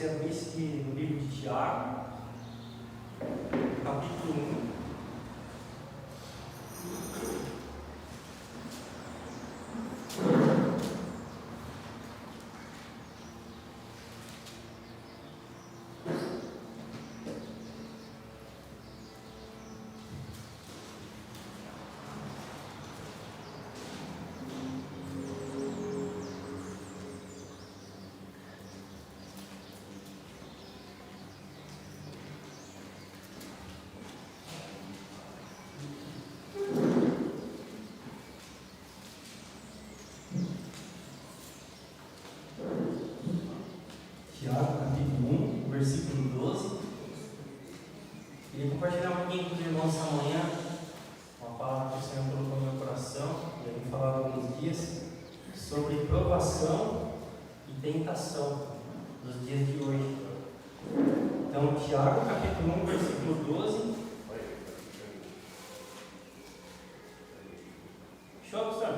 você abrisse no livro de Tiago, capítulo 1. Tiago, capítulo 1, versículo 12. Queria compartilhar um pouquinho com os irmãos essa manhã, uma palavra que o Senhor colocou no meu coração, e eu vim falar há alguns dias, sobre provação e tentação nos dias de hoje. Então, Tiago, capítulo 1, versículo 12. Show, professor?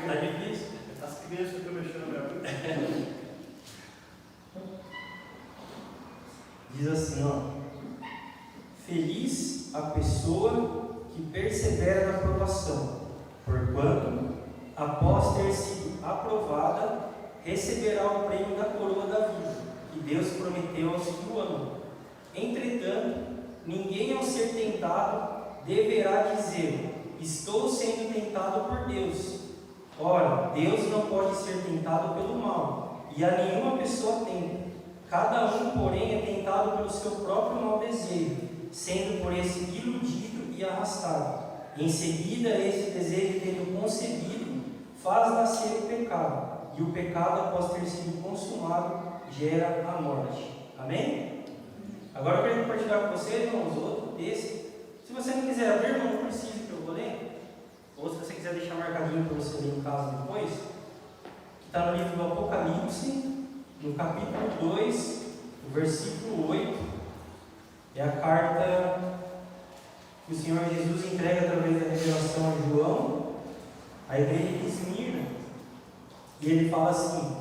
Tá difícil? As crianças estão mexendo na minha vida. Diz assim, ó: feliz a pessoa que persevera na provação, porquanto, após ter sido aprovada, receberá o prêmio da coroa da vida, que Deus prometeu aos que o amam. Entretanto, ninguém ao ser tentado deverá dizer: estou sendo tentado por Deus. Ora, Deus não pode ser tentado pelo mal, e a nenhuma pessoa tenta. Cada um, porém, é tentado pelo seu próprio mau desejo, sendo por esse iludido e arrastado. Em seguida, esse desejo, tendo concebido, faz nascer o pecado, e o pecado, após ter sido consumado, gera a morte. Amém? Agora eu quero compartilhar com vocês, irmãos, outro texto. Se você não quiser abrir, irmão, não precisa que eu vou ler. Ou se você quiser deixar marcadinho para você ler em casa depois, que está no livro do Apocalipse, no capítulo 2, no versículo 8, é a carta que o Senhor Jesus entrega através da revelação a João, à igreja de Esmirna. E ele fala assim: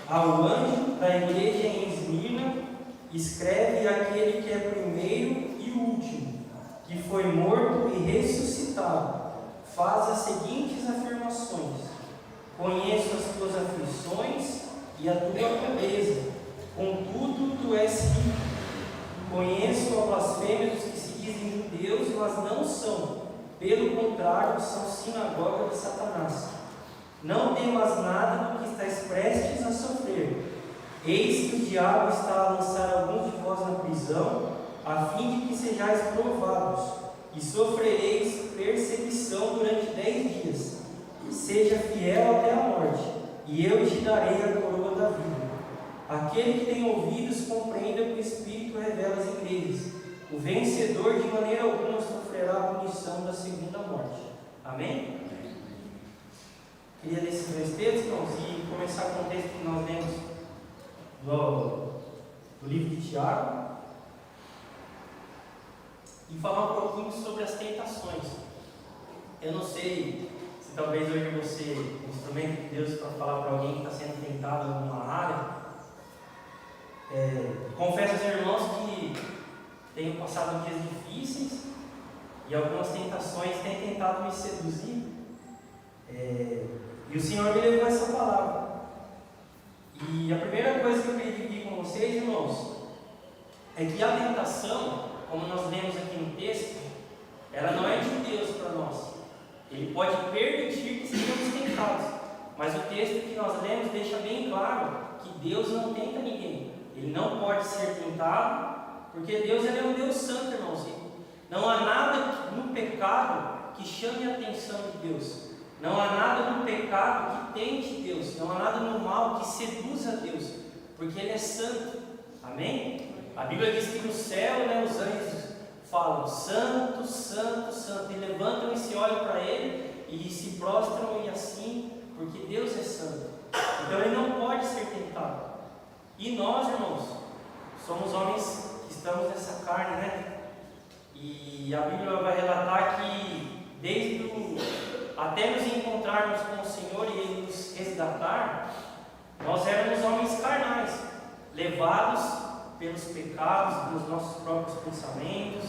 ao anjo da igreja em Esmirna, escreve aquele que é primeiro e último, que foi morto e ressuscitado. Faz as seguintes afirmações: conheço as tuas aflições e a tua pobreza, contudo tu és rico. Conheço a blasfêmia dos que se dizem judeus, mas não são, pelo contrário, são sinagoga de Satanás. Não temas nada do que estáis prestes a sofrer. Eis que o diabo está a lançar alguns de vós na prisão, a fim de que sejais provados, e sofrereis perseguição durante 10 dias. Seja fiel até a morte, e eu te darei a coroa da vida. Aquele que tem ouvidos, compreenda o que o Espírito revela às igrejas. O vencedor de maneira alguma sofrerá a punição da segunda morte. Amém? Queria ler esses dois textos, irmãos, e começar com o texto que nós lemos do livro de Tiago, e falar um pouquinho sobre as tentações. Eu não sei se talvez hoje você é um instrumento de Deus para falar para alguém que está sendo tentado em alguma área. Confesso aos irmãos que tenho passado dias difíceis e algumas tentações têm tentado me seduzir. E o Senhor me levou essa palavra. E a primeira coisa que eu queria dividir com vocês, irmãos, é que a tentação, como nós lemos aqui no texto, ela não é de Deus para nós. Ele pode permitir que sejamos tentados, mas o texto que nós lemos deixa bem claro que Deus não tenta ninguém. Ele não pode ser tentado, porque Deus ele é um Deus santo, irmãos. Não há nada no pecado que chame a atenção de Deus. Não há nada no pecado que tente Deus. Não há nada no mal que seduza a Deus, porque Ele é santo. Amém? A Bíblia diz que no céu, os anjos falam: santo, santo, santo, e levantam e se olham para Ele e se prostram e assim, porque Deus é santo. Então Ele não pode ser tentado. E nós, irmãos, somos homens que estamos nessa carne, né? E a Bíblia vai relatar que até nos encontrarmos com o Senhor e Ele nos resgatar, Nós éramos homens carnais, levados pelos pecados, pelos nossos próprios pensamentos.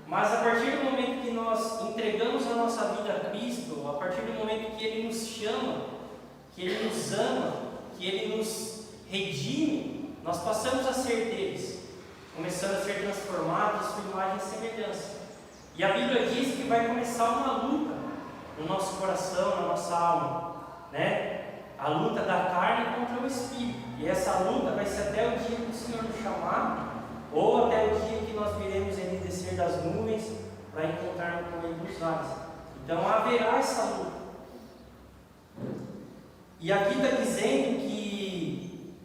Mas a partir do momento que nós entregamos a nossa vida a Cristo, a partir do momento que Ele nos chama, que Ele nos ama, que Ele nos redime, nós passamos a ser deles, começando a ser transformados em sua imagem e semelhança. E a Bíblia diz que vai começar uma luta no nosso coração, na nossa alma, né? A luta da carne contra o Espírito. E essa luta vai ser até o dia que o Senhor nos chamar, ou até o dia que nós viremos Ele descer das nuvens para encontrar com Ele nos ares. Então haverá essa luta. E aqui está dizendo que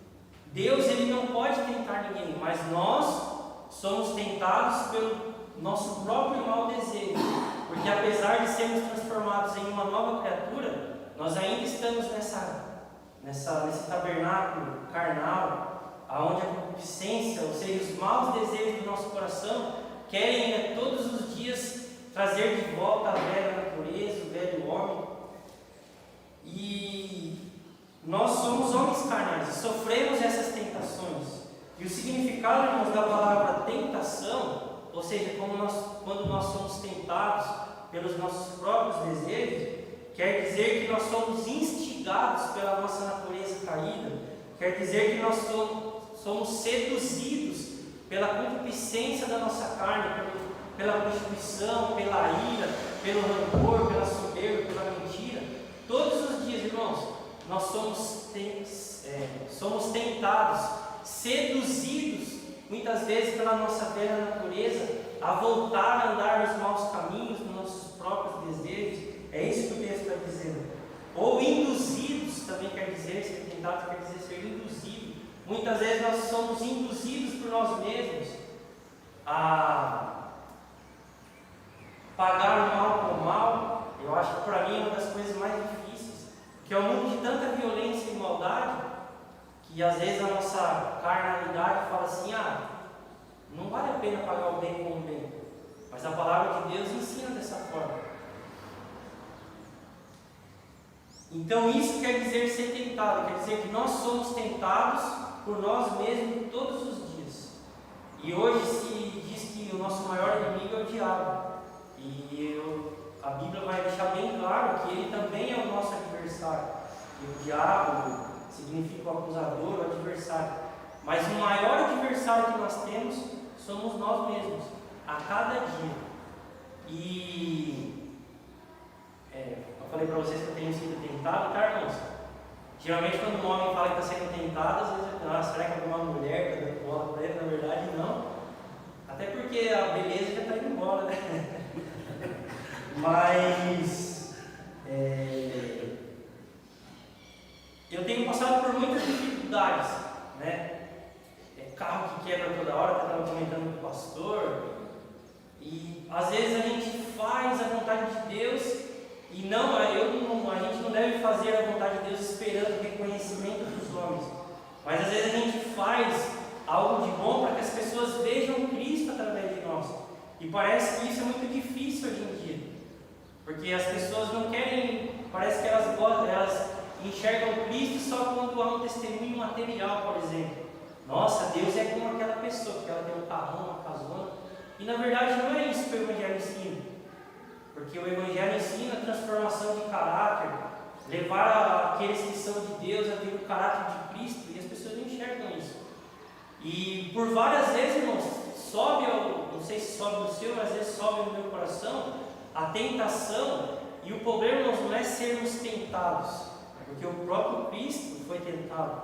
Deus Ele não pode tentar ninguém, mas nós somos tentados pelo nosso próprio mau desejo. Porque apesar de sermos transformados em uma nova criatura, nós ainda estamos nesse tabernáculo carnal, onde a concupiscência, ou seja, os maus desejos do nosso coração, querem todos os dias trazer de volta a velha natureza, o velho homem. E nós somos homens carnais e sofremos essas tentações. E o significado, irmãos, da palavra tentação, ou seja, quando nós somos tentados pelos nossos próprios desejos, quer dizer que nós somos instigados pela nossa natureza caída, quer dizer que nós somos seduzidos pela concupiscência da nossa carne, pela prostituição, pela ira, pelo rancor, pela soberba, pela mentira. Todos os dias, irmãos, nós somos tentados, seduzidos, muitas vezes pela nossa velha natureza, a voltar a andar nos maus caminhos, nos nossos próprios desejos. É isso que o texto está dizendo. Ou induzidos, também quer dizer, ser tentado quer dizer ser induzido. Muitas vezes nós somos induzidos por nós mesmos a pagar o mal com o mal. Eu acho que para mim é uma das coisas mais difíceis, que é um mundo de tanta violência e maldade, que às vezes a nossa carnalidade fala assim, não vale a pena pagar o bem com o bem. Mas a palavra de Deus ensina dessa forma. Então isso quer dizer ser tentado, quer dizer que nós somos tentados por nós mesmos todos os dias. E hoje se diz que o nosso maior inimigo é o diabo. E a Bíblia vai deixar bem claro que ele também é o nosso adversário. E o diabo significa o acusador, o adversário. Mas o maior adversário que nós temos somos nós mesmos, a cada dia. E eu falei para vocês que eu tenho sido tentado, tá, irmãos? Geralmente quando um homem fala que está sendo tentado, às vezes eu penso, será que alguma mulher está dando bola para ele? Na verdade não. Até porque a beleza já está indo embora, né? Mas eu tenho passado por muitas dificuldades, né? Carro que quebra toda hora, que eu estava comentando com o pastor. E às vezes a gente faz a vontade de Deus e a gente não deve fazer a vontade de Deus esperando o reconhecimento dos homens. Mas às vezes a gente faz algo de bom para que as pessoas vejam Cristo através de nós. E parece que isso é muito difícil hoje em dia. Porque as pessoas não querem, parece que elas enxergam Cristo só quando há um testemunho material, por exemplo. Nossa, Deus é como aquela pessoa, que ela tem um carrão, uma casona. E na verdade não é isso que o Evangelho ensina. Porque o Evangelho ensina a transformação de caráter, levar aqueles que são de Deus a ter o caráter de Cristo, e as pessoas não enxergam isso. E por várias vezes, irmãos, não sei se sobe no seu, mas às vezes sobe no meu coração, a tentação. E o problema, irmãos, não é sermos tentados, porque o próprio Cristo foi tentado.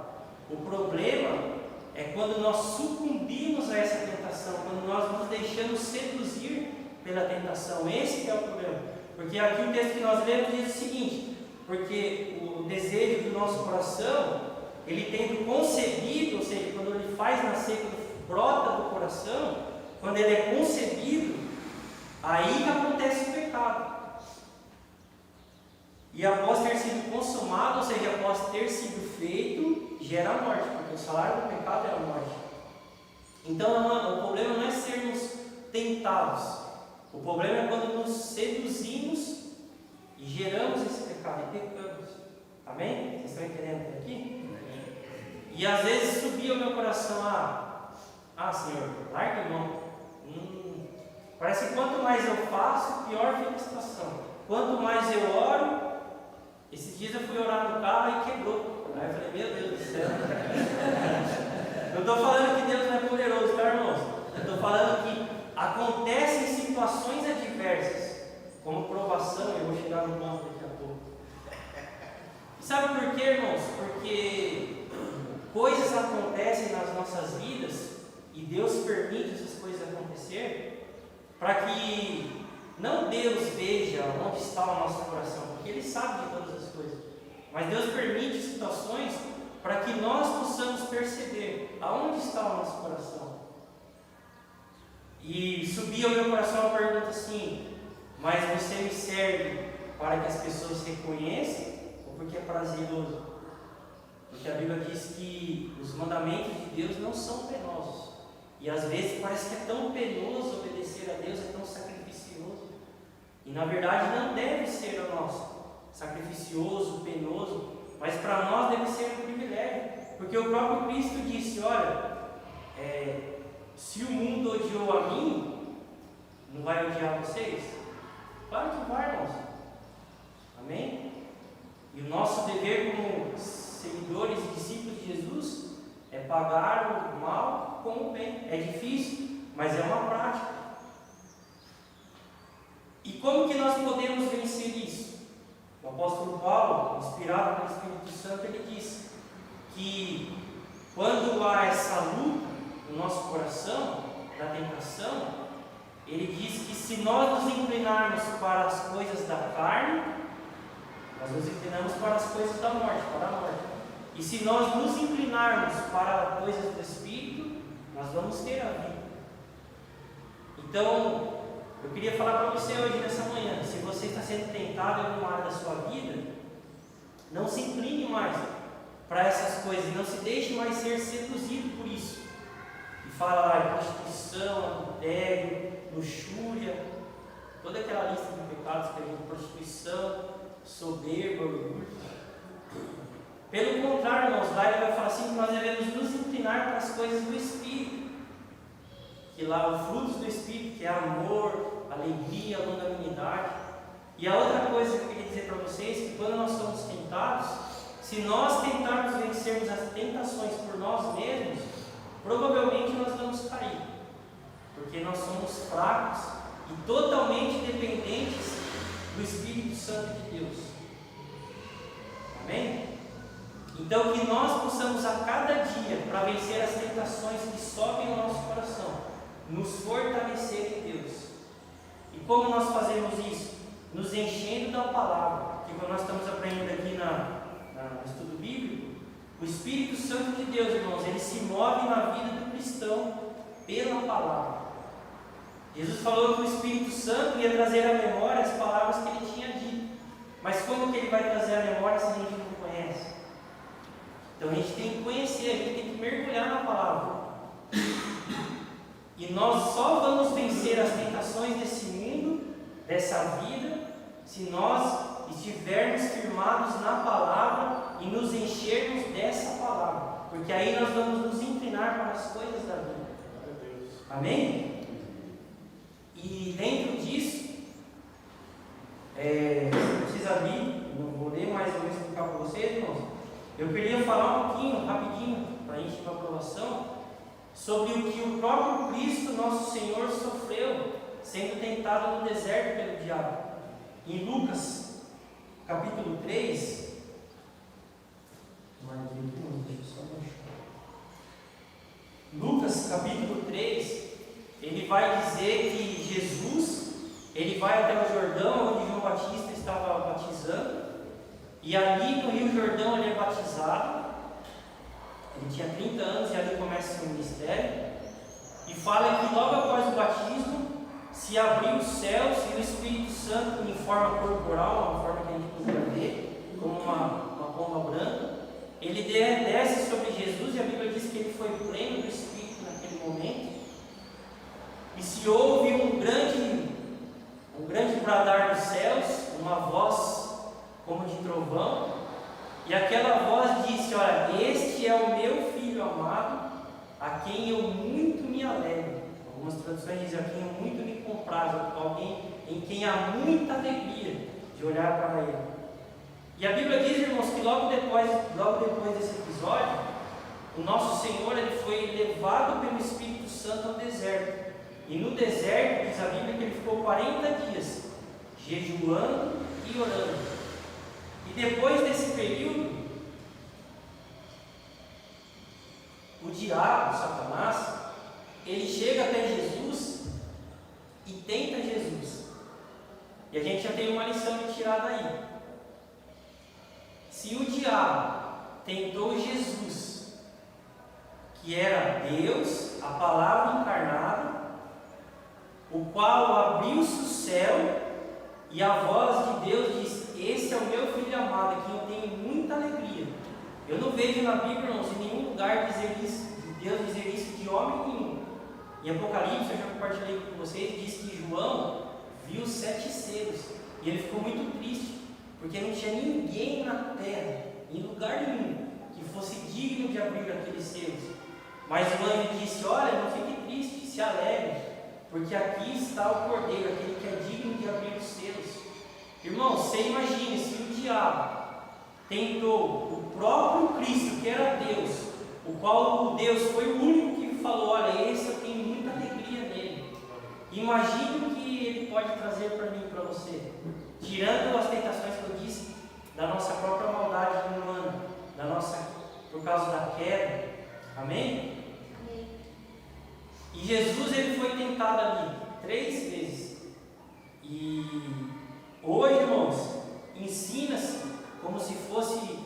O problema é quando nós sucumbimos a essa tentação, quando nós nos deixamos seduzir pela tentação. Esse que é o problema. Porque aqui o texto que nós lemos diz o seguinte: porque o desejo do nosso coração, ele tendo concebido, ou seja, quando ele faz nascer, quando brota do coração, quando ele é concebido, aí que acontece o pecado. E após ter sido consumado, ou seja, após ter sido feito, gera a morte, porque o salário do pecado é a morte. Então o problema não é sermos tentados, o problema é quando nos seduzimos e geramos esse pecado e pecamos. A Amém? Vocês estão entendendo até aqui? E às vezes subia o meu coração, Senhor, larga a mão. Parece que quanto mais eu faço, pior fica a situação. Quanto mais eu oro, esses dias eu fui orar no carro e quebrou. Aí eu falei, meu Deus do céu. Eu estou falando que Deus não é poderoso, tá, irmãos? Eu estou falando que acontecem situações adversas, como provação, eu vou chegar no ponto daqui a pouco. E sabe por quê, irmãos? Porque coisas acontecem nas nossas vidas e Deus permite essas coisas acontecer para que não Deus veja onde está o nosso coração, porque Ele sabe de todas as coisas, mas Deus permite situações para que nós possamos perceber aonde está o nosso coração. E subia ao meu coração uma pergunta assim: mas você me serve para que as pessoas reconheçam ou porque é prazeroso? Porque a Bíblia diz que os mandamentos de Deus não são penosos. E às vezes parece que é tão penoso obedecer a Deus, é tão sacrificioso. E na verdade não deve ser o nosso sacrificioso, penoso, mas para nós deve ser um privilégio. Porque o próprio Cristo disse: olha, se o mundo odiou a mim, não vai odiar vocês? Claro que vai, irmãos. Amém? E o nosso dever como seguidores e discípulos de Jesus é pagar o mal com o bem. É difícil, mas é uma prática. E como que nós podemos vencer isso? O apóstolo Paulo, inspirado pelo Espírito Santo, ele disse que quando há essa luta no nosso coração, da tentação, ele diz que se nós nos inclinarmos para as coisas da carne, nós nos inclinamos para as coisas da morte, para a morte. E se nós nos inclinarmos para coisas do Espírito, nós vamos ter a vida. Então, eu queria falar para você hoje, nessa manhã, se você está sendo tentado em alguma área da sua vida, não se incline mais para essas coisas, não se deixe mais ser seduzido por isso. E fala lá, prostituição, adultério, luxúria, toda aquela lista de pecados que a gente, prostituição, soberba, orgulho. Pelo contrário, irmãos, lá ele vai falar assim que nós devemos nos inclinar para as coisas do Espírito. Que lá os frutos do Espírito, que é amor, alegria, longanimidade. E a outra coisa que eu queria dizer para vocês, que quando nós somos tentados, se nós tentarmos vencermos as tentações por nós mesmos, provavelmente nós vamos cair. Porque nós somos fracos e totalmente dependentes do Espírito Santo de Deus. Amém? Então que nós possamos a cada dia, para vencer as tentações que sobem ao nosso coração, nos fortalecer em Deus. E como nós fazemos isso? Nos enchendo da palavra. Que quando nós estamos aprendendo aqui no estudo bíblico, o Espírito Santo de Deus, irmãos, ele se move na vida do cristão pela palavra. Jesus falou que o Espírito Santo ia trazer à memória as palavras que ele tinha dito. Mas como que ele vai trazer à memória se a gente não conhece? Então a gente tem que conhecer, a gente tem que mergulhar na palavra. E nós só vamos vencer as tentações desse mundo, dessa vida, se nós estivermos firmados na palavra e nos enchermos dessa palavra. Porque aí nós vamos nos inclinar para as coisas da vida. Amém? E dentro disso, você precisa abrir, não vou ler, mas eu vou explicar para vocês, irmãos. Eu queria falar um pouquinho, rapidinho, para a gente ir para a aprovação, sobre o que o próprio Cristo, nosso Senhor, sofreu, sendo tentado no deserto pelo diabo. Em Lucas, capítulo 3, Lucas, capítulo 3, ele vai dizer que Jesus, ele vai até o Jordão, onde João Batista estava batizando, e ali no Rio Jordão ele é batizado. Ele tinha 30 anos e ali começa o seu ministério. E fala que logo após o batismo se abriu os céus e o Espírito Santo, em forma corporal, uma forma que a gente poderia ver, como uma pomba branca, ele desce sobre Jesus, e a Bíblia diz que ele foi pleno do Espírito naquele momento. E se ouve um grande bradar dos céus, uma voz como de trovão, E aquela voz disse: olha, este é o meu filho amado, a quem eu muito me alegro. Algumas traduções dizem: a quem eu muito me comprazo, alguém em quem há muita alegria de olhar para ele. E a Bíblia diz, irmãos, que logo depois desse episódio, o nosso Senhor ele foi levado pelo Espírito Santo ao deserto. E no deserto, diz a Bíblia, que ele ficou 40 dias jejuando e orando. E depois desse período, o diabo, Satanás, ele chega até Jesus e tenta Jesus. E a gente já tem uma lição de tirar daí. Se o diabo tentou Jesus, que era Deus, a palavra encarnada, o qual abriu-se o céu, e a voz de Deus diz: esse é o meu filho amado, a quem eu tenho muita alegria. Eu não vejo na Bíblia, irmãos, em nenhum lugar dizer isso, Deus dizer isso de homem nenhum. Em Apocalipse, eu já compartilhei com vocês, diz que João viu 7 selos, e ele ficou muito triste, porque não tinha ninguém na terra, em lugar nenhum, que fosse digno de abrir aqueles selos. Mas o anjo disse: olha, não fique triste, se alegre, porque aqui está o Cordeiro, aquele que é digno de abrir os selos. Irmão, você imagine se o diabo tentou o próprio Cristo, que era Deus, o qual Deus foi o único que falou: olha, esse eu tenho muita alegria nele. Imagine o que ele pode trazer para mim e para você, tirando as tentações que eu disse, da nossa própria maldade humana, por causa da queda. Amém? E Jesus ele foi tentado ali 3 vezes. E hoje, irmãos, ensina-se como se fosse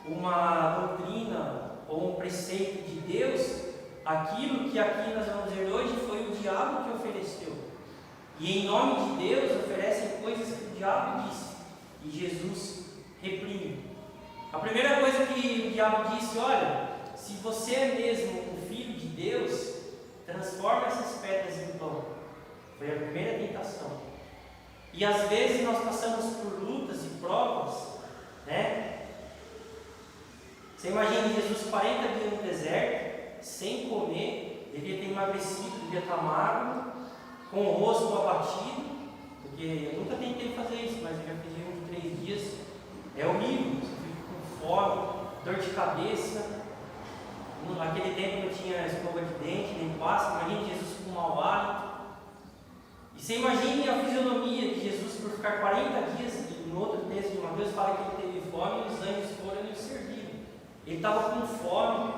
uma doutrina ou um preceito de Deus, aquilo que aqui nós vamos ver hoje foi o diabo que ofereceu. E em nome de Deus oferecem coisas que o diabo disse, e Jesus reprime. A primeira coisa que o diabo disse: olha, se você é mesmo o Filho de Deus, transforma essas pedras em pão. Foi a primeira tentação. E às vezes nós passamos por lutas e provas, né? Você imagina Jesus 40 dias no deserto, sem comer, devia ter emagrecido, devia estar magro, com o rosto abatido, porque eu nunca tentei fazer isso, mas eu já fiz uns 3 dias. É horrível, você fica com fome, dor de cabeça. Naquele tempo não tinha escova de dente, nem pasta. Imagine Jesus com mau hálito. E você imagine a fisionomia de Jesus por ficar 40 dias. E no outro texto de Mateus fala que ele teve fome e os anjos foram e o serviram. Ele estava com fome.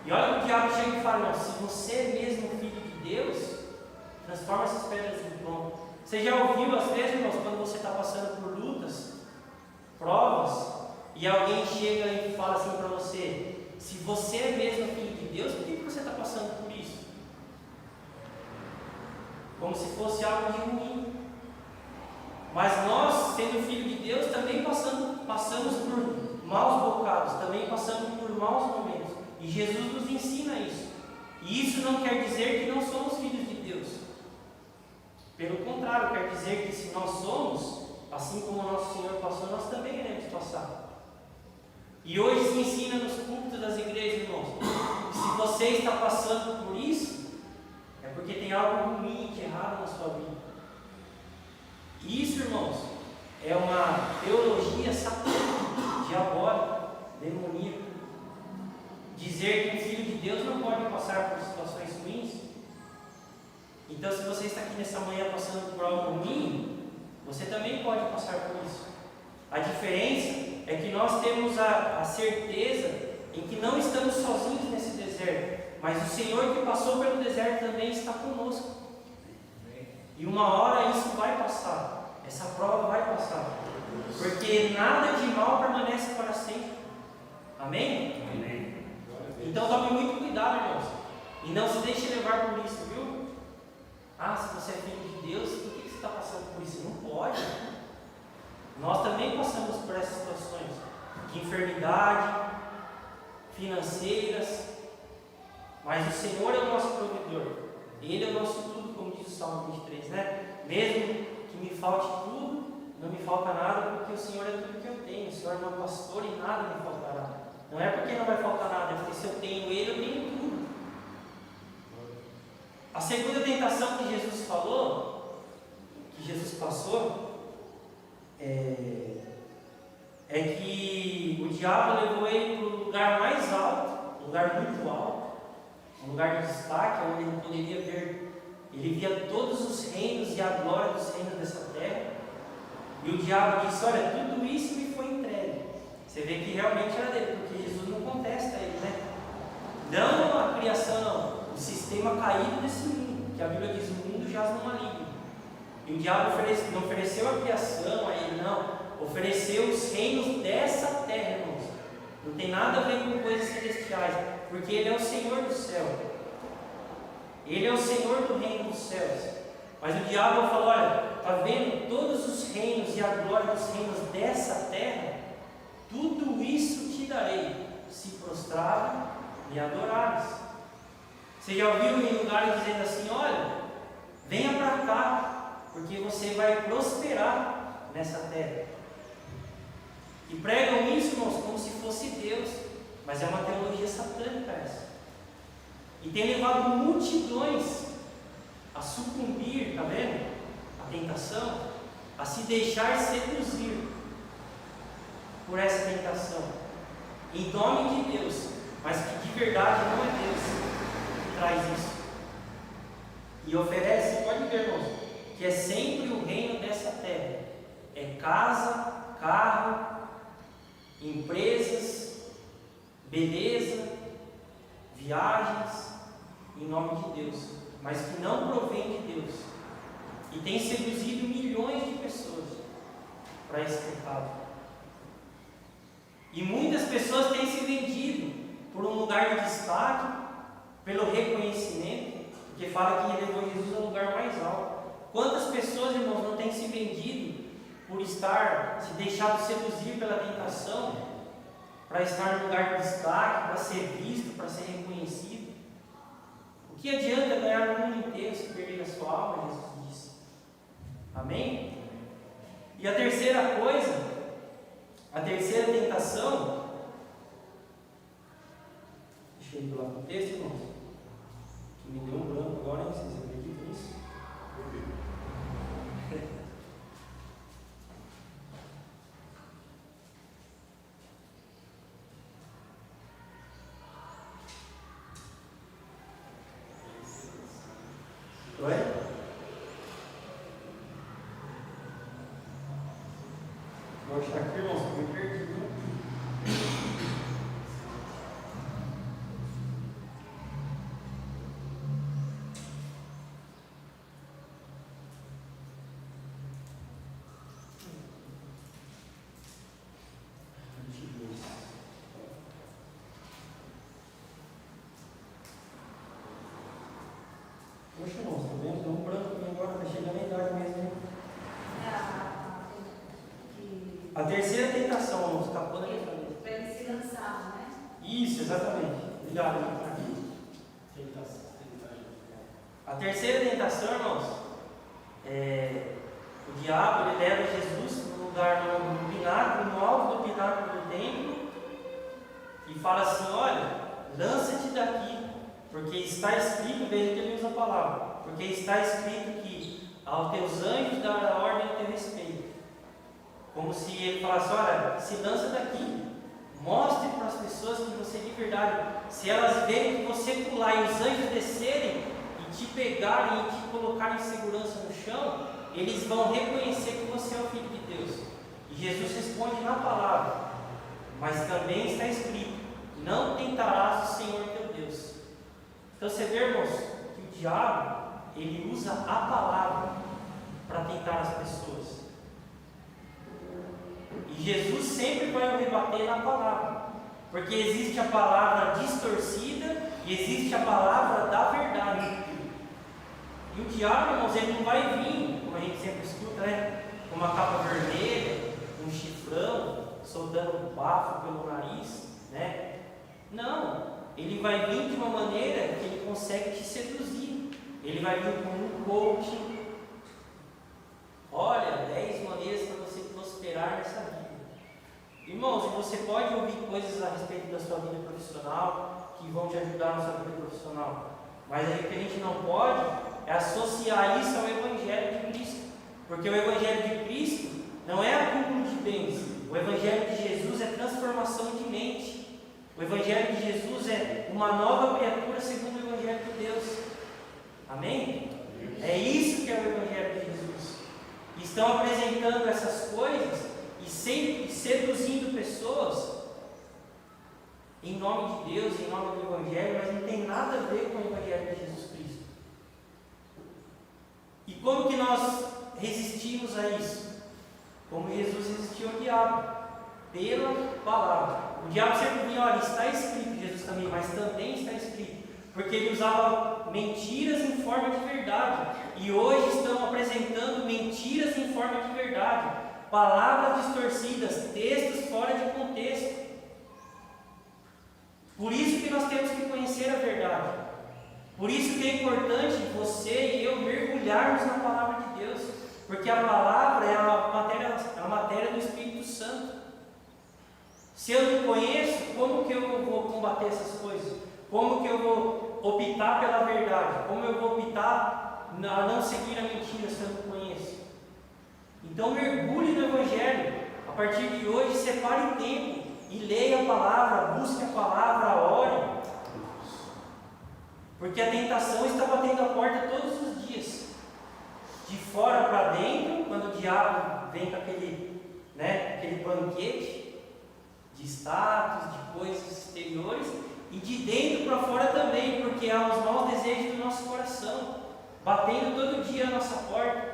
E olha o diabo chega e fala: não, se você é mesmo filho de Deus, transforma essas pedras em pão. Você já ouviu às vezes, irmãos, quando você está passando por lutas, provas, e alguém chega e fala assim para você: se você é mesmo filho de Deus, por que você está passando por isso? Como se fosse algo de ruim. Mas nós, sendo filho de Deus, também passamos por maus bocados, também passamos por maus momentos. E Jesus nos ensina isso. E isso não quer dizer que não somos filhos de Deus. Pelo contrário, quer dizer que se nós somos, assim como o nosso Senhor passou, nós também iremos passar. E hoje se ensina nos cultos das igrejas, irmãos, que se você está passando por isso, é porque tem algo ruim, de errado na sua vida. Isso, irmãos, é uma teologia satânica, diabólica, demoníaca. Dizer que o Filho de Deus não pode passar por situações ruins. Então, se você está aqui nessa manhã passando por algo ruim, você também pode passar por isso. A diferença é que nós temos a certeza em que não estamos sozinhos nesse deserto, mas o Senhor que passou pelo deserto também está conosco. E uma hora isso vai passar, essa prova vai passar, porque nada de mal permanece para sempre. Amém? Amém. Então tome muito cuidado, irmãos, e não se deixe levar por isso, viu? Ah, se você é filho de Deus, por que você está passando por isso? Não pode. Nós também passamos por essas situações de enfermidade, financeiras, mas o Senhor é o nosso provedor, Ele é o nosso tudo, como diz o Salmo 23, né? Mesmo que me falte tudo, não me falta nada porque o Senhor é tudo que eu tenho. O Senhor é meu pastor e nada me faltará. Não é porque não vai faltar nada, é porque se eu tenho Ele, eu tenho tudo. A segunda tentação que Jesus falou, que Jesus passou, é que o diabo levou ele para o lugar mais alto, um lugar muito alto, um lugar de destaque, onde ele poderia ver, ele via todos os reinos e a glória dos reinos dessa terra. E o diabo disse: olha, tudo isso me foi entregue. Você vê que realmente era dele, porque Jesus não contesta ele, né? Não a criação, não. O sistema caído desse mundo, que a Bíblia diz: o mundo jaz no maligno. E o diabo não ofereceu a criação a ele, não. Ofereceu os reinos dessa terra, irmãos. Não tem nada a ver com coisas celestiais, porque Ele é o Senhor do céu. Ele é o Senhor do reino dos céus. Mas o diabo falou: olha, está vendo todos os reinos e a glória dos reinos dessa terra? Tudo isso te darei, se prostrares e adorares. Você já ouviu em lugares dizendo assim: olha, venha para cá, porque você vai prosperar nessa terra. E pregam isso, irmãos, como se fosse Deus, mas é uma teologia satânica essa. E tem levado multidões a sucumbir, está vendo? A tentação, a se deixar seduzir por essa tentação, em nome de Deus, mas que de verdade não é Deus que traz isso. E oferece, pode ver, irmãos, que é sempre o reino dessa terra. É casa, carro, empresas, beleza, viagens, em nome de Deus, mas que não provém de Deus, e tem seduzido milhões de pessoas para esse pecado. E muitas pessoas têm se vendido por um lugar de destaque, pelo reconhecimento, porque fala que ele levou Jesus ao lugar mais alto. Quantas pessoas, irmãos, não têm se vendido por se deixado seduzir pela tentação, para estar no lugar de destaque, para ser visto, para ser reconhecido? O que adianta ganhar o mundo inteiro se perder a sua alma? Jesus disse. Amém? E a terceira coisa, a terceira tentação, deixa eu ir lá para o texto, irmãos, que me deu um branco agora, hein? Vocês acreditam nisso? Oi? Vou achar aqui, irmãos, que eu me perdi. Poxa, irmãos, tá vendo? Deu um branco aqui agora, vai chegar na idade mesmo, hein? A terceira tentação, irmãos, escapou da minha cabeça. Para ele se lançar, né? Isso, exatamente. Obrigado, aqui. A terceira tentação, irmãos, o diabo ele leva Jesus no lugar, no pináculo, no alto do pináculo do templo, e fala assim: olha, lança-te daqui, porque está escrito, veja que ele usa a palavra, porque está escrito que aos teus anjos dará ordem a teu respeito. Como se ele falasse: olha, se lança daqui, mostre para as pessoas que você de verdade, se elas verem que você pular e os anjos descerem e te pegarem e te colocarem em segurança no chão, eles vão reconhecer que você é o Filho de Deus. E Jesus responde na palavra, mas também está escrito: não tentarás o Senhor teu Deus. Então você vê, irmãos, que o diabo ele usa a palavra para tentar as pessoas. E Jesus sempre vai rebater na palavra, porque existe a palavra distorcida e existe a palavra da verdade. E o diabo, irmãos, ele não vai vir, como a gente sempre escuta, né? Com uma capa vermelha, um chifrão, soltando bafo pelo nariz, né? Não, ele vai vir de uma maneira que ele consegue te seduzir. Ele vai vir como um coaching. Olha, 10 maneiras para você você pode ouvir coisas a respeito da sua vida profissional que vão te ajudar na sua vida profissional. Mas o que a gente não pode é associar isso ao Evangelho de Cristo. Porque o Evangelho de Cristo não é acúmulo de bens. O Evangelho de Jesus é transformação de mente. O Evangelho de Jesus é uma nova criatura segundo o Evangelho de Deus. Amém? É isso que é o Evangelho de Jesus. Estão apresentando essas coisas e sempre seduzindo pessoas em nome de Deus, em nome do Evangelho, mas não tem nada a ver com o Evangelho de Jesus Cristo. E como que nós resistimos a isso? Como Jesus resistiu ao diabo? Pela palavra. O diabo sempre vinha, olha, está escrito, Jesus também, mas também está escrito. Porque ele usava mentiras em forma de verdade. E hoje estão apresentando mentiras em forma de verdade. Palavras distorcidas, textos fora de contexto. Por isso que nós temos que conhecer a verdade. Por isso que é importante você e eu mergulharmos na palavra de Deus. Porque a palavra é a matéria do Espírito Santo. Se eu não conheço, como que eu vou combater essas coisas? Como que eu vou optar pela verdade? Como eu vou optar a não seguir a mentira se eu não conheço? Então mergulhe no Evangelho. A partir de hoje, separe tempo e leia a palavra, busque a palavra, ore. Porque a tentação está batendo a porta todos os dias. De fora para dentro, quando o diabo vem com aquele banquete de status, de coisas exteriores, e de dentro para fora também, porque há os maus desejos do nosso coração, batendo todo dia a nossa porta.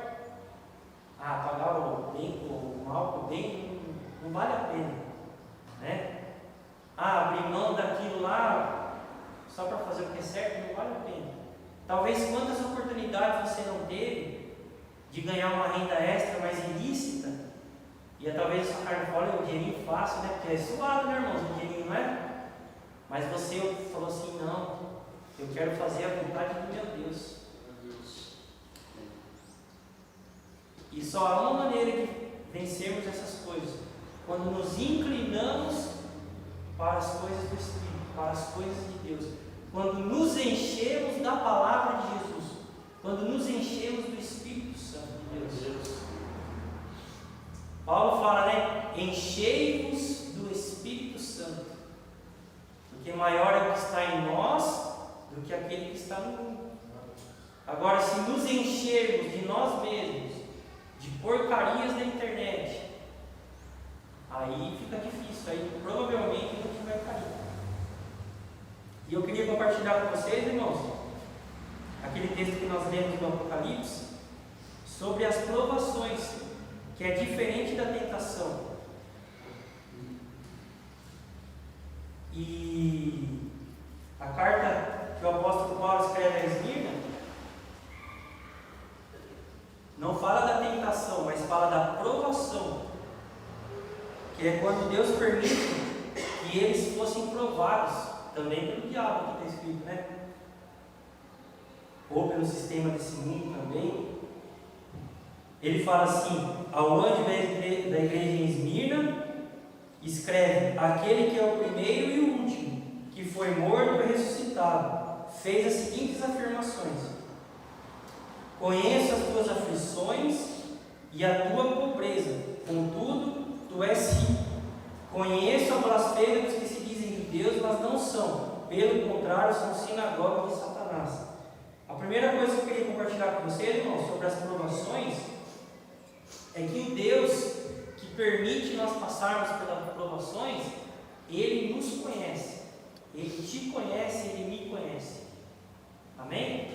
Pagar o bem com o mal com o bem não vale a pena, né? Abrir mão daquilo lá só para fazer o que é certo não vale a pena. Talvez quantas oportunidades você não teve de ganhar uma renda extra mais ilícita, e talvez a carne fora o dinheirinho fácil, né? Porque é suado, né, irmãos? O dinheirinho não é? Mas você falou assim: não, eu quero fazer a vontade do meu Deus. E só há uma maneira de vencermos essas coisas: quando nos inclinamos para as coisas do Espírito, para as coisas de Deus, quando nos enchemos da palavra de Jesus, quando nos enchemos do Espírito Santo de Deus. Paulo fala, né? Enchei-vos do Espírito Santo, porque maior é o que está em nós do que aquele que está no mundo. Agora, se nos enchermos de nós mesmos, de porcarias da internet, aí fica difícil, aí provavelmente a gente vai cair. E eu queria compartilhar com vocês, irmãos, aquele texto que nós lemos no Apocalipse, sobre as provações, que é diferente da tentação. E a carta que o apóstolo Paulo escreve a Esmirna não fala da tentação, mas fala da provação, que é quando Deus permite que eles fossem provados, também pelo diabo, que está escrito, né? Ou pelo sistema desse mundo também. Ele fala assim: ao anjo da igreja em Esmirna, escreve: aquele que é o primeiro e o último, que foi morto e ressuscitado, fez as seguintes afirmações: conheço as tuas aflições e a tua pobreza, contudo, tu és rico. Conheço a blasfêmia dos que se dizem de Deus, mas não são. Pelo contrário, são sinagoga de Satanás. A primeira coisa que eu queria compartilhar com vocês, irmãos, sobre as provações, é que o Deus que permite nós passarmos pelas provações, Ele nos conhece. Ele te conhece, Ele me conhece. Amém?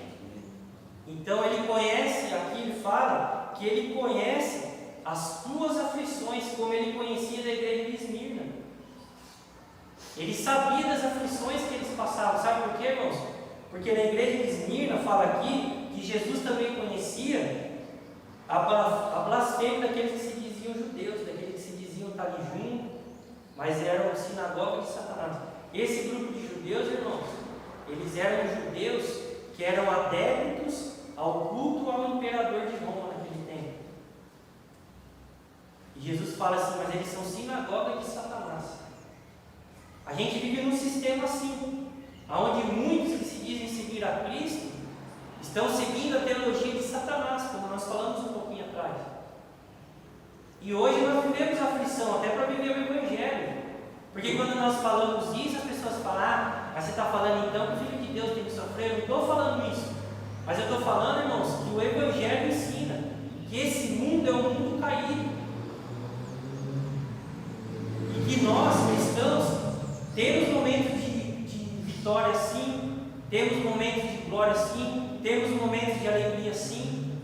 Então Ele conhece, aqui Ele fala que Ele conhece as tuas aflições, como Ele conhecia da igreja de Esmirna. Ele sabia das aflições que eles passavam. Sabe por quê, irmãos? Porque na igreja de Esmirna fala aqui que Jesus também conhecia a blasfêmia daqueles que se diziam judeus, daqueles que se diziam estar ali junto, mas eram sinagoga de Satanás. Esse grupo de judeus, irmãos, eles eram judeus que eram adeptos ao culto ao imperador de Roma naquele tempo. E Jesus fala assim: mas eles são sinagoga de Satanás. A gente vive num sistema assim, onde muitos que se dizem seguir a Cristo estão seguindo a teologia de Satanás, como nós falamos um pouquinho atrás. E hoje nós vivemos aflição até para viver o Evangelho. Porque quando nós falamos isso, as pessoas falam, mas você está falando então que o Filho de Deus tem que sofrer? Eu não estou falando isso. Mas eu estou falando, irmãos, que o Evangelho ensina que esse mundo é um mundo caído. E que nós, cristãos, temos momentos de vitória sim, temos momentos de glória sim, temos momentos de alegria sim,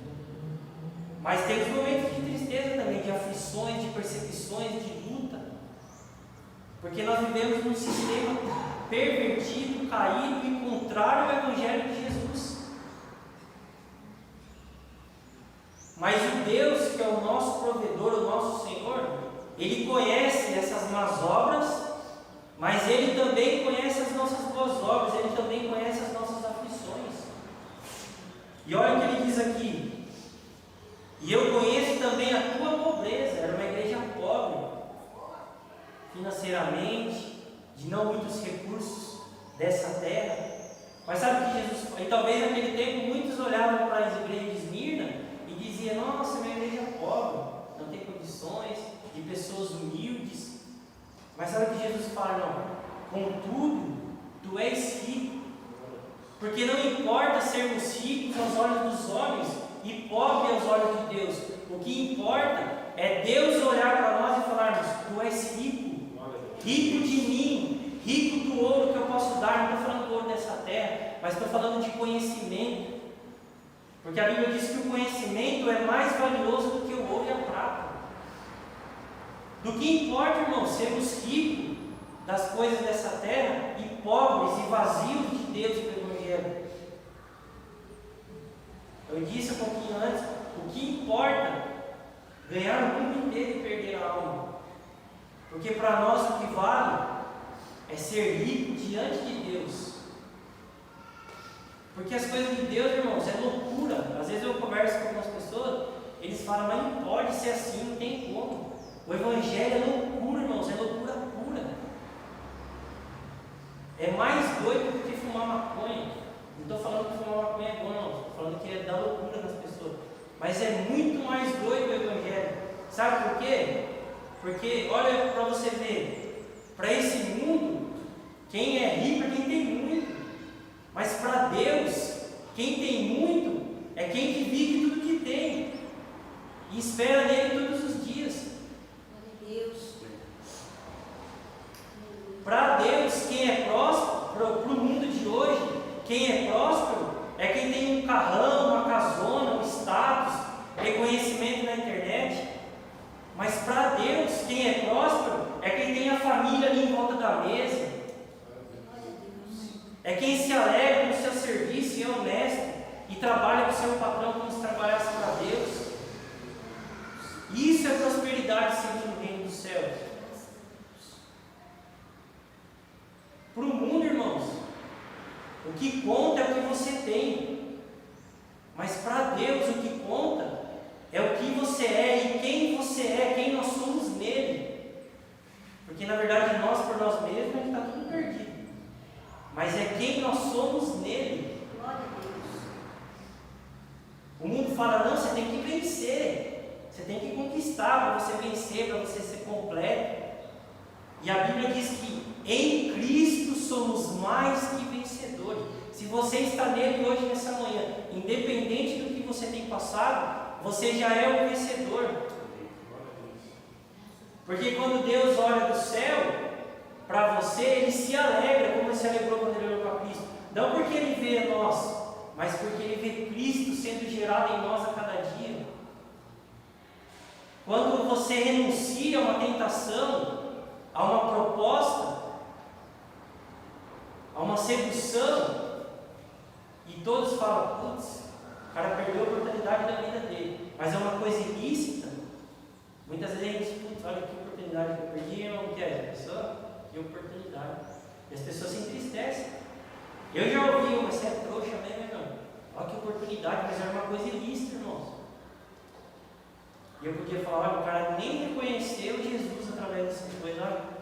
mas temos momentos de tristeza também, de aflições, de perseguições, de luta, porque nós vivemos num sistema pervertido, caído e contrário ao Evangelho de Jesus. Mas o Deus que é o nosso provedor, o nosso Senhor, Ele conhece essas más obras, mas Ele também conhece as nossas boas obras, Ele também conhece as nossas aflições. E olha o que Ele diz aqui: e eu conheço também a tua pobreza. Era uma igreja pobre, financeiramente, de não muitos recursos dessa terra. Mas sabe o que Jesus... E talvez naquele tempo muitos olhavam para as igrejas de Esmirna e diziam: nossa, minha igreja é pobre, não tem condições, de pessoas humildes. Mas sabe o que Jesus fala? Não, contudo, tu és rico, porque não importa sermos ricos aos olhos dos homens e pobres aos olhos de Deus. O que importa é Deus olhar para nós e falarmos: tu és rico, rico de mim, rico do ouro que eu posso dar. Não estou falando do ouro dessa terra, mas estou falando de conhecimento, porque a Bíblia diz que o conhecimento é mais valioso do que o ouro e a prata. Do que importa, irmão, sermos ricos das coisas dessa terra e pobres e vazios de Deus e do Evangelho. Eu disse um pouquinho antes, o que importa ganhar o mundo inteiro e perder a alma. Porque para nós o que vale é ser rico diante de Deus. Porque as coisas de Deus, irmãos, é loucura. Às vezes eu converso com algumas pessoas, eles falam: mas não pode ser assim, não tem como. O Evangelho é loucura, irmãos, é loucura pura. É mais doido do que fumar maconha. Não estou falando que fumar maconha é bom, não. Estou falando que é dar loucura nas pessoas. Mas é muito mais doido o Evangelho. Sabe por quê? Porque, olha para você ver, para esse mundo, quem é rico é quem tem muito. Mas para Deus, quem tem muito é quem que vive tudo que tem e espera nele todos os dias. Para Deus, quem é próspero, para o mundo de hoje, quem é próspero é quem tem um carrão, uma casona, um status, reconhecimento na internet. Mas para Deus, quem é próspero é quem tem a família ali em volta da mesa, é quem se alegra no seu serviço e é honesto e trabalha com o seu patrão como se trabalhasse para Deus. Isso é prosperidade segundo o reino dos céus. Para o mundo, irmãos, o que conta é o que você tem. Mas para Deus o que conta é o que você é e quem você é, quem nós somos nele. Porque na verdade nós por nós mesmos a gente está tudo perdido. Mas é quem nós somos nele. O mundo fala: não, você tem que vencer, você tem que conquistar para você vencer, para você ser completo. E a Bíblia diz que em Cristo somos mais que vencedores. Se você está nele hoje, nessa manhã, independente do que você tem passado, você já é um vencedor. Porque quando Deus olha do céu para você, Ele se alegra, como Ele se alegrou quando Ele olhou para Cristo. Não porque Ele vê nós, mas porque Ele vê Cristo sendo gerado em nós a cada dia. Quando você renuncia a uma tentação, a uma proposta, a uma sedução, e todos falam: putz, o cara perdeu a oportunidade da vida dele, mas é uma coisa ilícita. Muitas vezes a gente diz: putz, olha que oportunidade que eu perdi. Eu não quero. A pessoa, que oportunidade. E as pessoas se entristecem. Eu já ouvi: mas você é trouxa mesmo, irmão. Olha que oportunidade, mas era uma coisa ilícita, irmãos. E eu podia falar: olha, o cara nem reconheceu Jesus através dessas coisas, olha.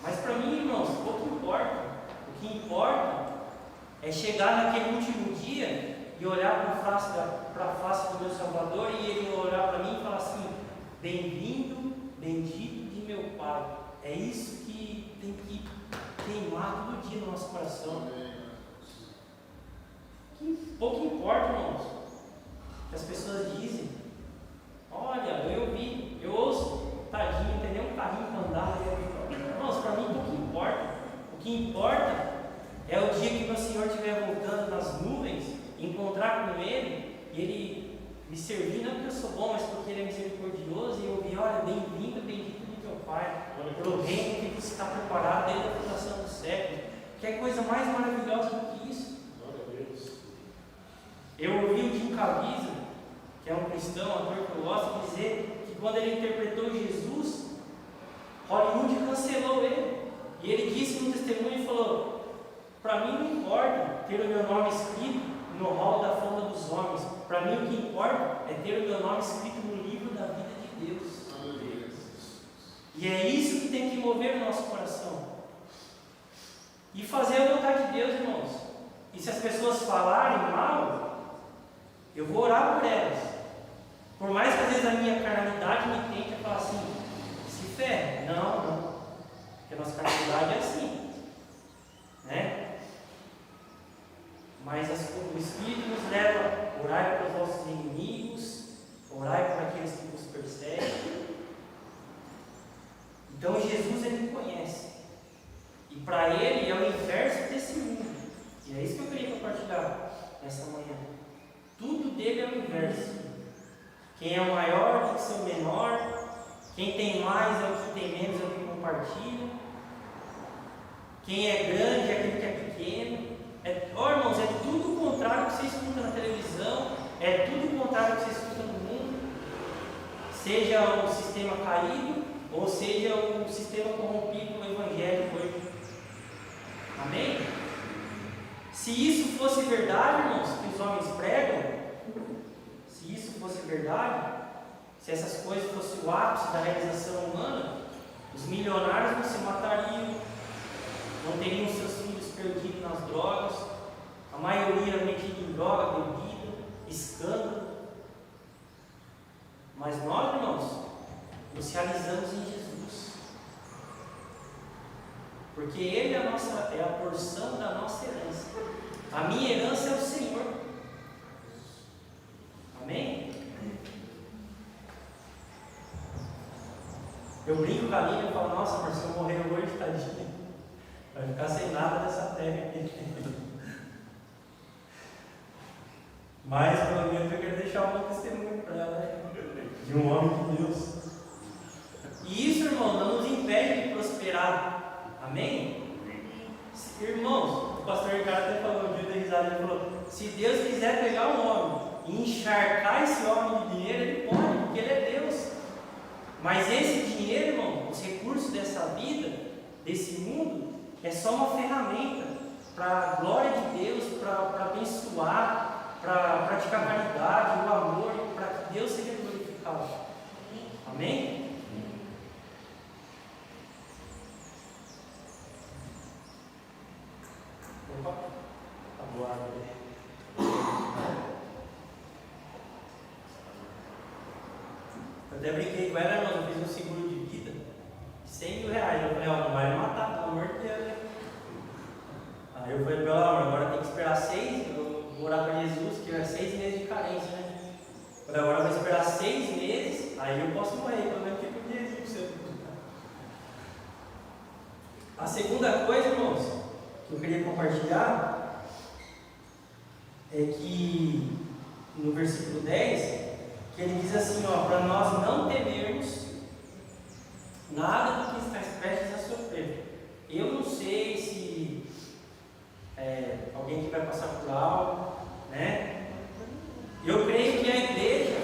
Mas para mim, irmãos, pouco importa. O que importa é chegar naquele último dia e olhar para a face do meu Salvador e ele olhar para mim e falar assim: bem-vindo, bendito de meu Pai. É isso que tem que queimar todo dia no nosso coração. Que pouco importa, irmãos, que as pessoas dizem. Olha, eu ouço, tadinho, tem nem um carrinho para andar. Irmãos, para mim pouco importa. O que importa é o dia que meu Senhor estiver voltando nas nuvens, encontrar com Ele e Ele me servir, não porque eu sou bom, mas porque Ele é misericordioso, e eu ouvir: olha, bem-vindo, bendito de teu Pai, pelo reino que você está preparado desde a fundação do século. Que é coisa mais maravilhosa do que isso? Eu ouvi o Jim Caviezel, que é um cristão, ator que eu gosto, dizer que quando ele interpretou Jesus, Hollywood cancelou ele. E ele disse no testemunho e falou: para mim não importa ter o meu nome escrito no hall da fama dos homens. Para mim o que importa é ter o meu nome escrito no livro da vida de Deus. E é isso que tem que mover o nosso coração. E fazer a vontade de Deus, irmãos. E se as pessoas falarem mal, eu vou orar por elas. Por mais que às vezes a minha carnalidade me tente falar assim: se ferre. Não. Porque a nossa carnalidade é assim, né? Mas o Espírito nos leva a orar para os nossos inimigos, orar por aqueles que nos perseguem. Então Jesus, Ele conhece. E para Ele é o inverso desse mundo. E é isso que eu queria compartilhar nessa manhã. Tudo dele é o inverso. Quem é o maior tem que ser o menor. Quem tem mais é o que tem menos, é o que compartilha. Quem é grande é aquele que é pequeno. Irmãos, é tudo o contrário que você escuta na televisão. É tudo o contrário que você escuta no mundo. Seja o sistema caído, ou seja o sistema corrompido do Evangelho hoje. Amém? Se isso fosse verdade, irmãos, que os homens pregam, se isso fosse verdade, se essas coisas fossem o ápice da realização humana, os milionários não se matariam, não teriam seus filhos perdidos nas drogas, a maioria metida em droga, bebida, escândalo. Mas nós, irmãos, nos realizamos em Jesus, porque Ele é a porção da nossa herança. A minha herança é o Senhor. Amém? Eu brinco com a Lívia e falo: nossa, mas se eu morrer hoje, tadinha, vai ficar sem nada dessa terra aqui. Mas pelo menos eu quero deixar um bom testemunho para ela, né? De um homem de Deus. E isso, irmão, não nos impede de prosperar. Amém? Irmãos, o pastor Ricardo até falou, um dia de risada, ele falou: se Deus quiser pegar um homem e encharcar esse homem de dinheiro, Ele pode, porque Ele é Deus. Mas esse dinheiro, irmão, os recursos dessa vida, desse mundo, é só uma ferramenta para a glória de Deus, para abençoar, para praticar caridade, o amor, para que Deus seja glorificado. Amém? Opa, tá boa. Eu até brinquei com ela, irmão, eu fiz um seguro de vida de 100 mil reais. Eu falei: ó, não vai me matar, pelo amor de Deus, né? Aí eu falei: pelo amor, agora tem que esperar 6, eu vou orar para Jesus, que é 6 meses de carência, né? Eu falei: agora eu vou esperar 6 meses, aí eu posso morrer, pelo menos fico com Jesus. A segunda coisa, irmãos, que eu queria compartilhar é que no versículo 10, que ele diz assim, ó: para nós não temermos nada do que está prestes a sofrer. Eu não sei se alguém que vai passar por algo, né? Eu creio que a igreja,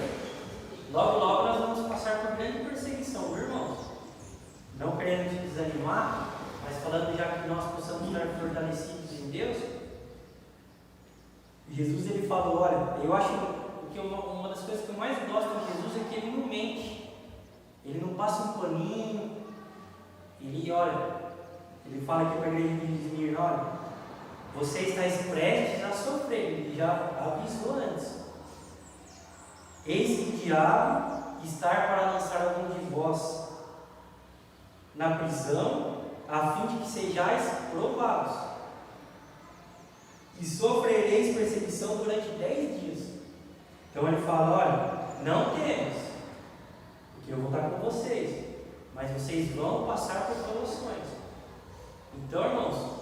logo logo nós vamos passar por grande perseguição, viu, irmãos? Não querendo te desanimar, mas falando já que nós possamos estar fortalecidos em Deus. Jesus, ele falou: olha, eu acho que uma das coisas que eu mais gosto de Jesus é que ele não mente, ele não passa um paninho, ele, olha, Ele fala aqui para a igreja de Esmirna: olha, você está prestes a sofrer. Ele já avisou antes. Eis que o diabo está para lançar algum de vós na prisão, a fim de que sejais provados, e sofrereis perseguição durante 10 dias. Então ele fala: olha, não temas, porque eu vou estar com vocês, mas vocês vão passar por provações. Então, irmãos,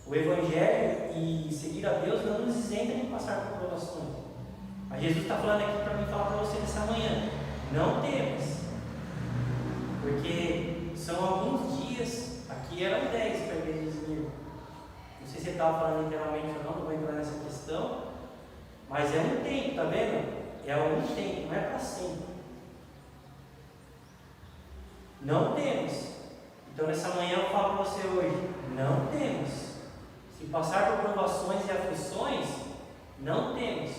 o Evangelho e seguir a Deus não nos isenta de passar por provações. Mas Jesus está falando aqui para mim falar para você nessa manhã: não temas, porque são alguns dias. Aqui eram 10 para a igreja de Esmirna. Não sei se ele estava falando literalmente ou não vou entrar nessa questão, mas é um tempo, está vendo? É algum tempo, não é para sempre. Não temos. Então nessa manhã eu falo para você hoje: não temos. Se passar por provações e aflições, não temos.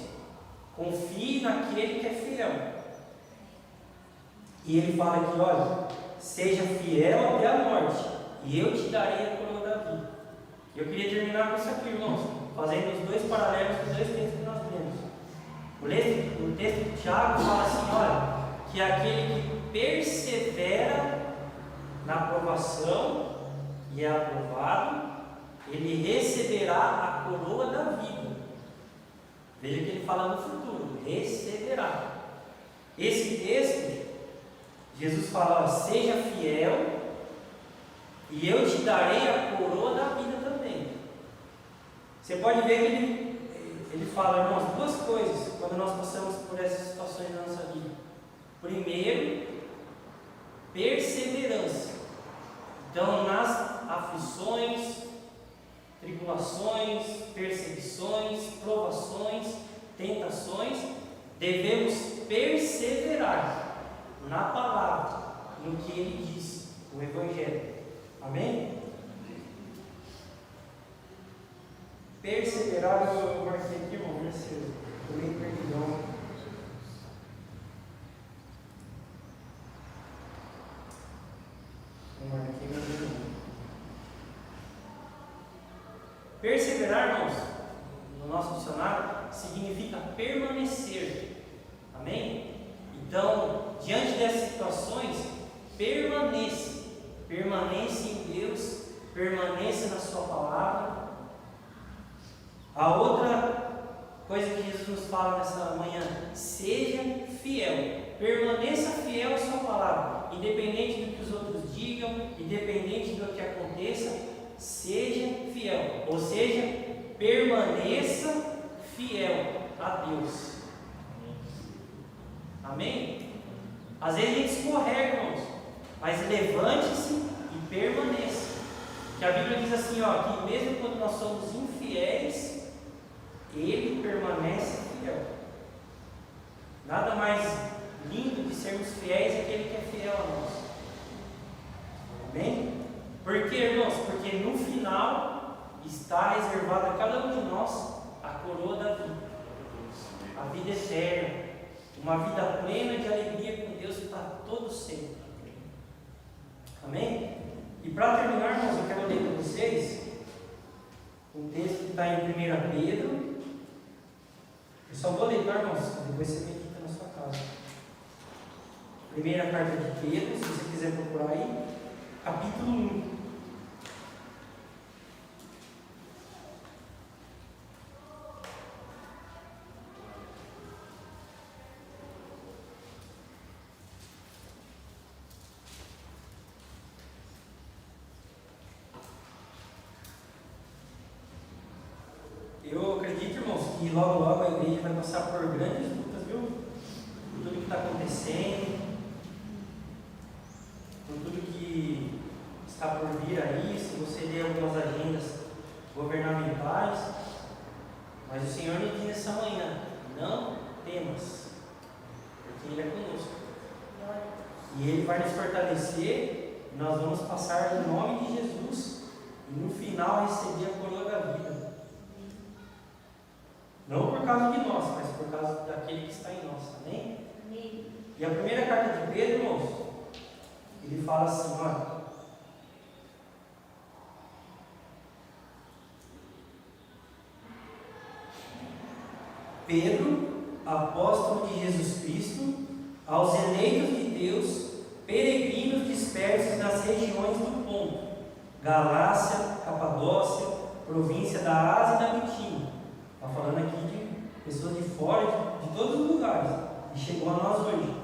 Confie naquele que é fiel. E ele fala aqui: olha, seja fiel até a morte, e eu te darei a coroa da vida. Eu queria terminar com isso aqui, irmãos, fazendo os dois paralelos com os dois textos que nós lemos. O texto de Tiago fala assim: olha, que aquele que persevera na aprovação e é aprovado, ele receberá a coroa da vida. Veja que ele fala no futuro: receberá. Esse texto, Jesus fala: seja fiel, e eu te darei a coroa da vida também. Você pode ver que ele fala, irmãos, duas coisas quando nós passamos por essas situações na nossa vida. Primeiro, perseverança. Então, nas aflições, tribulações, perseguições, provações, tentações, devemos perseverar na palavra, no que ele diz, o Evangelho. Amém? Perseverar, eu marquei aqui, irmão, eu meio perdidão. Eu marquei, mas eu não. Perseverar, irmãos, no nosso dicionário, significa permanecer. Amém? Então, diante dessas situações, permaneça. Permaneça em Deus, permaneça na sua palavra. A outra coisa que Jesus nos fala nessa manhã: seja fiel. Permaneça fiel à sua palavra, independente do que os outros digam, independente do que aconteça, seja fiel. Ou seja, permaneça fiel a Deus. Amém? Às vezes a gente escorrega, irmãos, mas levante-se e permaneça. Que a Bíblia diz assim, ó, que mesmo quando nós somos infiéis, Ele permanece fiel. Nada mais lindo que sermos fiéis àquele que é fiel a nós. Amém? Por quê, irmãos? Porque no final está reservada a cada um de nós a coroa da vida, a vida eterna, uma vida plena de alegria com Deus para todo sempre. Amém? E para terminar, irmãos, eu quero ler para vocês um texto que está em 1 Pedro. Eu só vou ler, tá, irmãos? Depois você medita na sua casa. Primeira carta de Pedro, se você quiser procurar aí, capítulo 1. Eu acredito, irmãos, que logo a igreja vai passar por grandes lutas, viu? Por tudo que está acontecendo, por tudo que está por vir aí. Se você ler algumas agendas governamentais, mas o Senhor nos diz nessa manhã: não temas, porque Ele é conosco. E Ele vai nos fortalecer, e nós vamos passar no nome de Jesus, e no final receber a coroa da vida. Não por causa de nós, mas por causa daquele que está em nós. Amém? Amém. E a primeira carta de Pedro, irmãos, ele fala assim, olha: Pedro, apóstolo de Jesus Cristo, aos eleitos de Deus, peregrinos dispersos nas regiões do Ponto, Galácia, Capadócia, província da Ásia e da Bitínia. Está falando aqui de pessoas de fora, de todos os lugares, e chegou a nós hoje.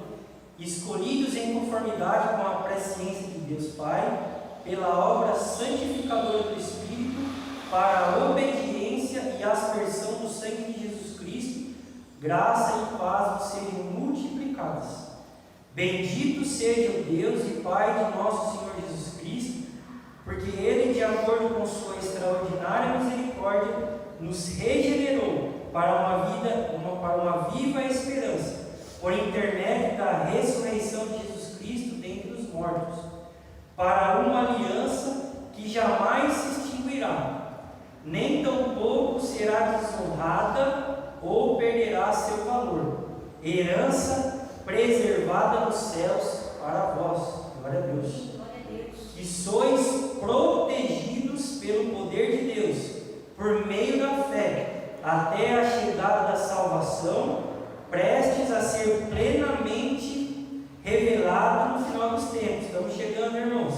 Escolhidos em conformidade com a presciência de Deus Pai, pela obra santificadora do Espírito, para a obediência e aspersão do sangue de Jesus Cristo, graça e paz sejam multiplicadas. Bendito seja o Deus e Pai de nosso Senhor Jesus Cristo, porque Ele, de acordo com sua extraordinária misericórdia, nos regenerou para uma viva esperança, por intermédio da ressurreição de Jesus Cristo dentre os mortos, para uma aliança que jamais se extinguirá, nem tampouco será desonrada ou perderá seu valor, herança preservada nos céus para vós, glória a Deus, que sois protegidos pelo poder de Deus, por meio da fé, até a chegada da salvação, prestes a ser plenamente revelado no final dos tempos. Estamos chegando, irmãos.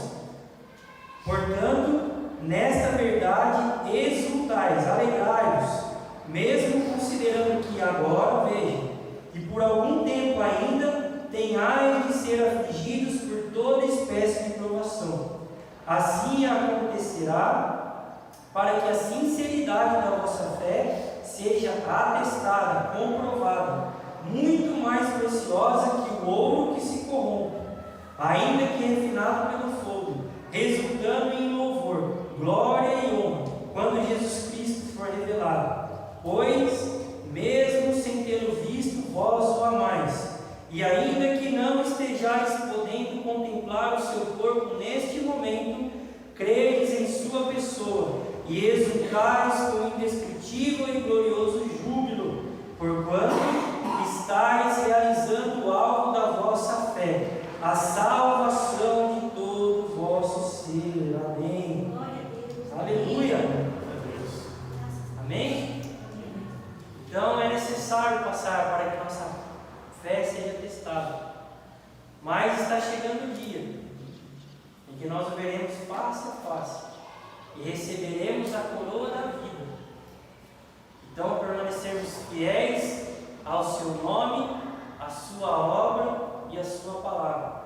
Portanto, nesta verdade exultais, alegrai-vos, mesmo considerando que agora, vejam, e por algum tempo ainda tenhais de ser afligidos por toda espécie de provação. Assim acontecerá, para que a sinceridade da vossa fé seja atestada, comprovada, muito mais preciosa que o ouro que se corrompe, ainda que refinado pelo fogo, resultando em louvor, glória e honra, quando Jesus Cristo for revelado. Pois, mesmo sem tê-lo visto, vós o amais, e ainda que não estejais podendo contemplar o seu corpo neste momento, credes em sua pessoa, e exultais com indescritível e glorioso júbilo, porquanto estáis realizando o alvo da vossa fé, a salvação de todo o vosso ser. Amém. Aleluia. Amém? Então é necessário passar para que nossa fé seja testada. Mas está chegando o dia em que nós o veremos face a face e receberemos a coroa da vida. Então, permanecermos fiéis ao seu nome, à sua obra e à sua palavra.